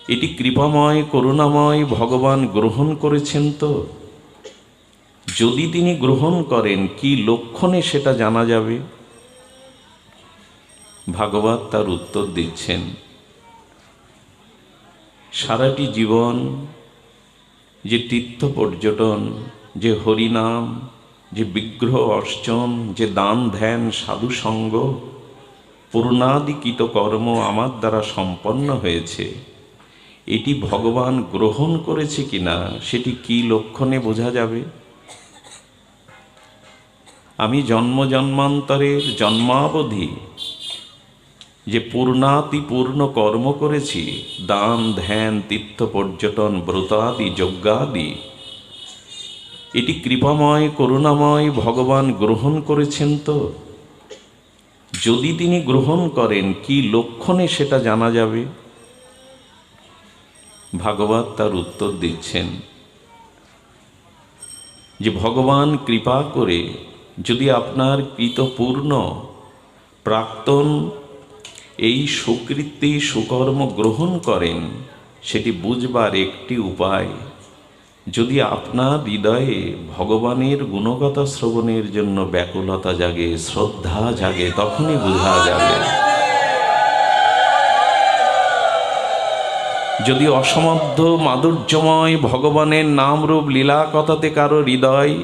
এটি কৃপাময় করুণাময় ভগবান গ্রহণ করেছেন তো? যদি তিনি গ্রহণ করেন, কি লক্ষণে সেটা জানা যাবে? ভাগবত তার উত্তর দিচ্ছেন, সারাটি জীবন যে তীর্থ পর্যটন, যে হরিনাম, যে বিগ্রহ অর্চন, যে দান ধ্যান সাধুসঙ্গ, পূর্ণাদিকৃত কর্ম আমার দ্বারা সম্পন্ন হয়েছে, এটি ভগবান গ্রহণ করেছে কিনা সেটি কি লক্ষণে বোঝা যাবে? আমি জন্ম জন্মান্তরের জন্মাবধি যে পূর্ণাতিপূর্ণ কর্ম করেছি, দান ধ্যান তীর্থ পর্যটন ব্রতাদি যজ্ঞাদি, এটি কৃপাময় করুণাময় ভগবান গ্রহণ করেছেন তো? যদি তিনি গ্রহণ করেন, কি লক্ষণে সেটা জানা যাবে? ভাগবত তার উত্তর দিচ্ছেন যে ভগবান কৃপা করে যদি আপনার কৃতপূর্ণ প্রাক্তন এই সুকৃতি সুকর্ম গ্রহণ করেন, সেটি বুঝবার একটি উপায়, যদি আপনার হৃদয়ে ভগবানের গুণগাথা শ্রবণের জন্য ব্যাকুলতা জাগে, শ্রদ্ধা জাগে, তখনই বোঝা যাবে। যদি অসমর্থ মাধুর্যময় ভগবানের নামরূপ লীলা কথাতে কারো হৃদয়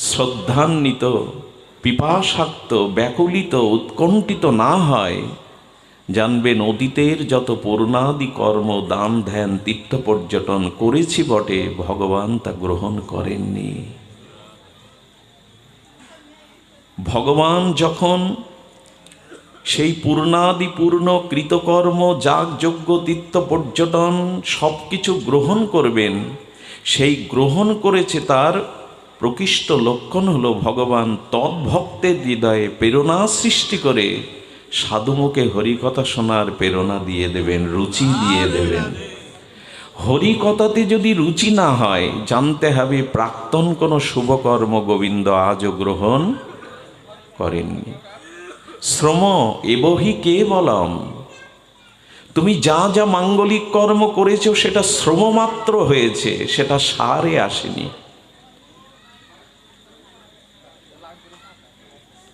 শ্রদ্ধান্বিত, পিপাসাক্ত, ব্যাকুলিত, উৎকণ্ঠিত না হয়, জানবেন অতীতের যত পূর্ণাদি কর্ম দান ধ্যান তীর্থ পর্যটন করেছি বটে, ভগবান তা গ্রহণ করেননি। ভগবান যখন সেই পূর্ণাদি পূর্ণ কৃতকর্ম যাগযজ্ঞ তীর্থ পর্যটন সব কিছু গ্রহণ করবেন, সেই গ্রহণ করেছে তার প্রকৃষ্ট লক্ষণ হলো ভগবান তদ্ভক্তের হৃদয়ে প্রেরণা সৃষ্টি করে সাধুমুখে হরিকথা শোনার প্রেরণা দিয়ে দেবেন, রুচি দিয়ে দেবেন। হরিকথাতে যদি রুচি না হয়, জানতে হবে প্রাক্তন কোনো শুভকর্ম গোবিন্দ আজও গ্রহণ করেননি। শ্রম এবহি কেবলম, তুমি যা যা মাঙ্গলিক কর্ম করেছো সেটা শ্রম মাত্র হয়েছে, সেটা সারে আসেনি।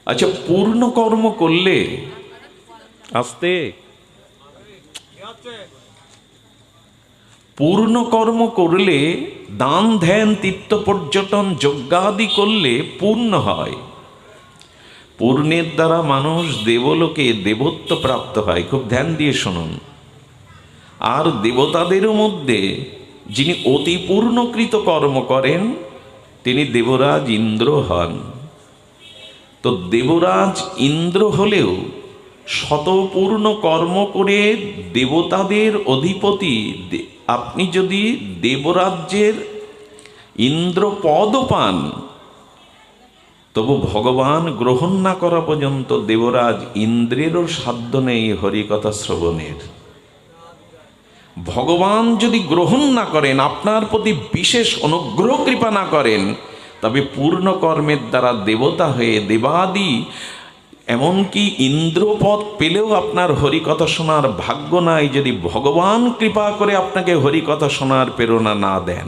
আচ্ছা, পূর্ণ কর্ম করলে, আস্তে, পূর্ণ কর্ম করলে, দান ধ্যান তীর্থ পর্যটন যজ্ঞাদি করলে পূর্ণ হয়। পূর্ণের দ্বারা মানুষ দেবলোকে দেবত্ব প্রাপ্ত হয়। খুব ধ্যান দিয়ে শুনুন। আর দেবতাদেরও মধ্যে যিনি অতি পূর্ণকৃত কর্ম করেন, তিনি দেবরাজ ইন্দ্র হন। তো দেবরাজ ইন্দ্র হলেও শতপূর্ণ কর্ম করে দেবতাদের অধিপতি, আপনি যদি দেবরাজ্যের ইন্দ্রপদও পান, তবু ভগবান গ্রহণ না করা পর্যন্ত দেবরাজ ইন্দ্রেরও সাধ্য নেই হরিকথা শ্রবণের। ভগবান যদি গ্রহণ না করেন, আপনার প্রতি বিশেষ অনুগ্রহ কৃপা না করেন, তবে পূর্ণ কর্মের দ্বারা দেবতা হয়ে দেবাদি এমনকি ইন্দ্রপদ পেলেও আপনার হরিকথা শোনার ভাগ্য নাই, যদি ভগবান কৃপা করে আপনাকে হরিকথা শোনার প্রেরণা না দেন।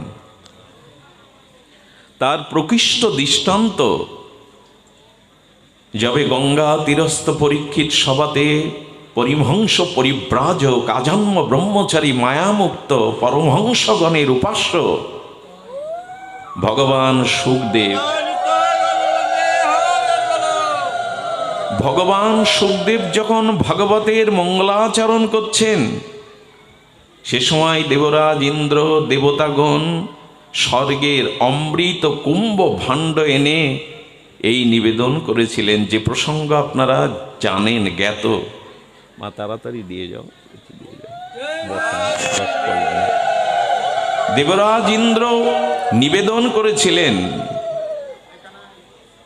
তার প্রকৃষ্ট দৃষ্টান্ত, যাবে গঙ্গা তীরস্থ পরীক্ষিত সভাতে পরিমহংস পরিব্রাজক আজন্ম ব্রহ্মচারী মায়ামুক্ত পরমহংসগণের উপাস্য ভগবান সুখদেব। ভগবান সুখদেব যখন ভাগবতের মঙ্গলাচরণ করছেন, সে সময় দেবরাজ ইন্দ্র দেবতাগণ স্বর্গের অমৃত কুম্ভ ভাণ্ড এনে এই নিবেদন করেছিলেন, যে প্রসঙ্গ আপনারা জানেন, জ্ঞাত। মা তাড়াতাড়ি দিয়ে যাও। দেবরাজ ইন্দ্র নিবেদন করেছিলেন,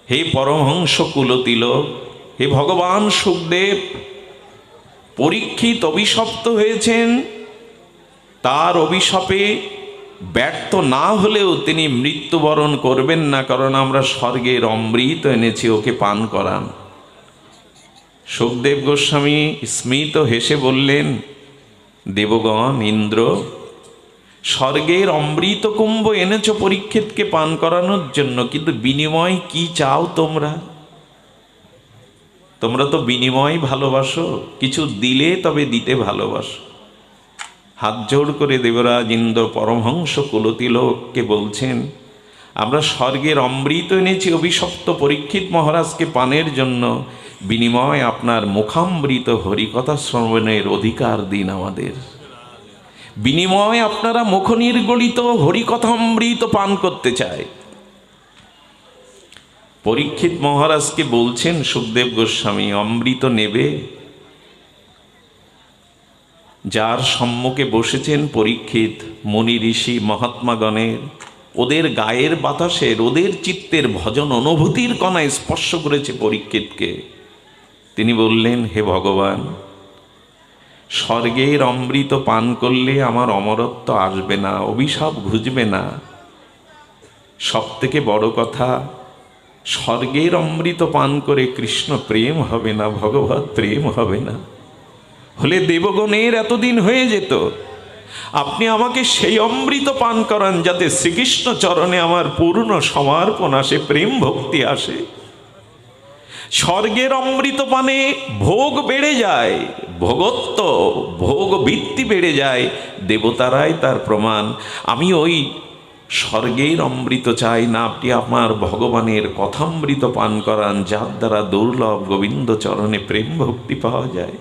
হে পরমহংস কুলতিলক, হে ভগবান সুখদেব, পরীক্ষিত অভিশপ্ত হয়েছেন, তার অভিশাপে ব্যর্থ না হলেও তিনি মৃত্যুবরণ করবেন না, কারণ আমরা স্বর্গের অমৃত এনেছি, ওকে পান করান। সুখদেব গোস্বামী স্মিত হেসে বললেন, দেবগণ, ইন্দ্র, স্বর্গের অমৃত কুম্ভ এনেছ পরীক্ষিতকে পান করানোর জন্য, কিন্তু বিনিময় কি চাও তোমরা? তোমরা তো বিনিময় ভালোবাসো, কিছু দিলে তবে দিতে ভালোবাসো। হাত জোড় করে দেবরাজ ইন্দ্র পরমহংস কুলতিলককে বলছেন, আমরা স্বর্গের অমৃত এনেছি অভিশপ্ত পরীক্ষিত মহারাজকে পানের জন্য, বিনিময় আপনার মুখামৃত হরিকথা শ্রবণের অধিকার দিন আমাদের। বিনিময় আপনারা মুখ নির্গলিত হরিকথামৃত পান করতে চায়। পরীক্ষিত মহারাজকে বলছেন সুখদেব গোস্বামী, অমৃত নেবে? যার সম্মুখে বসেছেন পরীক্ষিত, মুনি ঋষি মহাত্মাগণের, ওদের গায়ের বাতাসের, ওদের চিত্তের ভজন অনুভূতির কণায় স্পর্শ করেছে পরীক্ষিতকে। তিনি বললেন, হে ভগবান, স্বর্গের অমৃত পান করলে আমার অমরত্ব আসবে না, অভিশাপ ঘুচবে না। সব থেকে বড় কথা, স্বর্গের অমৃত পান করে কৃষ্ণ প্রেম হবে না, ভগবত প্রেম হবে না। হলে দেবগণের এতদিন হয়ে যেত। আপনি আমাকে সেই অমৃত পান করান যাতে শ্রীকৃষ্ণ চরণে আমার পূর্ণ সমর্পণ আসে, প্রেম ভক্তি আসে। স্বর্গের অমৃত পানে ভোগ বেড়ে যায়, ভোগত্ব, ভোগ বৃত্তি বেড়ে যায়, দেবতারাই তার প্রমাণ। আমি ওই স্বর্গের অমৃত চাই না, আপনি আমার ভগবানের কথামৃত পান করান, যার দ্বারা দুর্লভ গোবিন্দ চরণে প্রেম ভক্তি পাওয়া যায়।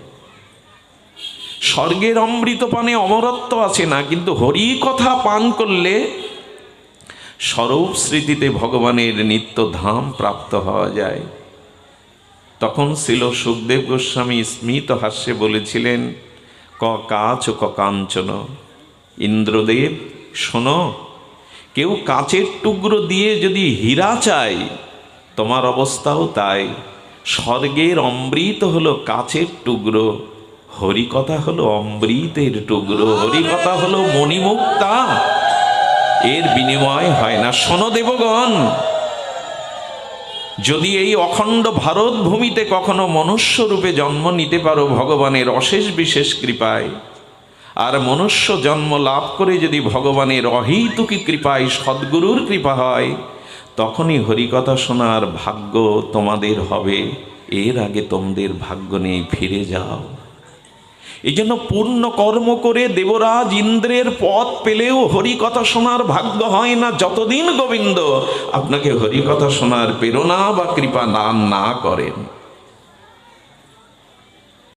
স্বর্গের অমৃত পানে অমরত্ব আছে না, কিন্তু হরি কথা পান করলে স্বরূপ স্মৃতিতে ভগবানের নিত্য ধাম প্রাপ্ত হওয়া যায়। তখন ছিল সুখদেব গোস্বামী স্মিত হাস্যে বলেছিলেন, ক কাচ ক কাঞ্চন। ইন্দ্রদেব শোনো, কেউ কাচের টুকরো দিয়ে যদি হীরা চায়, তোমার অবস্থাও তাই। স্বর্গের অমৃত হলো কাচের টুকরো, হরিকথা হলো অমৃতের টুকরো, হরিকথা হলো মণিমুক্তা, এর বিনিময় হয় না। শোনো দেবগণ, যদি এই অখণ্ড ভারত ভূমিতে কখনো মনুষ্য রূপে জন্ম নিতে পারো ভগবানের অশেষ বিশেষ কৃপায়, আর মনুষ্য জন্ম লাভ করে যদি ভগবানের অহৈতুকী কৃপায় সদ্গুরুর কৃপা হয়, তখনই হরিকথা শোনার ভাগ্য তোমাদের হবে। এর আগে তোমাদের ভাগ্য নেই, ফিরে যাও। এই জন্য পূর্ণ কর্ম করে দেবরাজ ইন্দ্রের পদ পেলেও হরিকথা শোনার ভাগ্য হয় না, যতদিন গোবিন্দ আপনাকে হরিকথা শোনার প্রেরণা বা কৃপা দান না করেন।